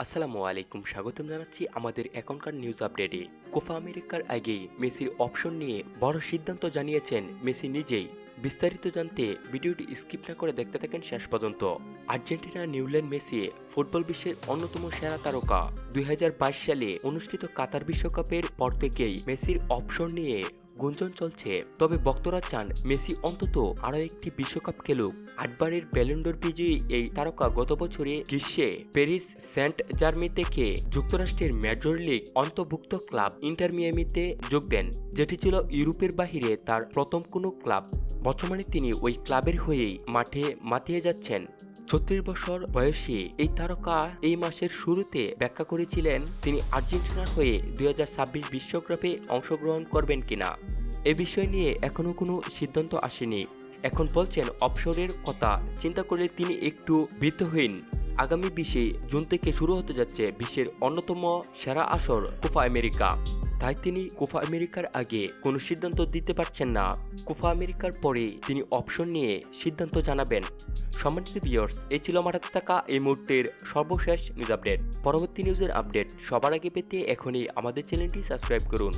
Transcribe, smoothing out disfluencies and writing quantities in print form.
আসসালামু আলাইকুম, স্বাগতম জানাচ্ছি আমাদের এখনকার নিউজ আপডেটে। কোপা আমেরিকার আগেই মেসির অপশন নিয়ে বড় সিদ্ধান্ত জানিয়েছেন মেসি নিজেই। বিস্তারিত জানতে ভিডিওটি স্কিপ না করে দেখতে থাকেন শেষ পর্যন্ত। আর্জেন্টিনা নিউল্যান্ড মেসি ফুটবল বিশ্বের অন্যতম সেরা তারকা। 2022 সালে অনুষ্ঠিত কাতার বিশ্বকাপের পর থেকেই মেসির অপশন নিয়ে গুঞ্জন চলছে। তবে ভক্তরা চান মেসি অন্তত আরও একটি বিশ্বকাপ খেলুক। 8বারের ব্যালন্ডোর বিজয়ী এই তারকা গত বছরে গ্রীষ্মে প্যারিস সেন্ট জার্মি থেকে যুক্তরাষ্ট্রের মেজর লিগ অন্তর্ভুক্ত ক্লাব ইন্টার মিয়ামিতে যোগ দেন, যেটি ছিল ইউরোপের বাহিরে তার প্রথম কোনো ক্লাব। বর্তমানে তিনি ওই ক্লাবের হয়েই মাঠে মাতিয়ে যাচ্ছেন। 36 বছর বয়সী এই তারকা এই মাসের শুরুতে ব্যাখ্যা করেছিলেন তিনি আর্জেন্টিনার হয়ে 2026 বিশ্বকাপে অংশগ্রহণ করবেন কিনা। এ বিষয় নিয়ে এখনো কোনো সিদ্ধান্ত আসেনি। এখন বলছেন অবসরের কথা চিন্তা করলে তিনি একটু ভীতহীন। আগামী 20 জুন থেকে শুরু হতে যাচ্ছে বিশ্বের অন্যতম সেরা আসর কোপা আমেরিকা। তাই তিনি কোপা আমেরিকার আগে কোনো সিদ্ধান্ত দিতে পারছেন না। কোপা আমেরিকার পরে তিনি অপশন নিয়ে সিদ্ধান্ত জানাবেন। সম্মানিত ভিউয়ার্স, এই ছিল আমার হাতে থাকা এই মুহূর্তের সর্বশেষ নিউজ আপডেট। পরবর্তী নিউজের আপডেট সবার আগে পেতে এখনই আমাদের চ্যানেলটি সাবস্ক্রাইব করুন।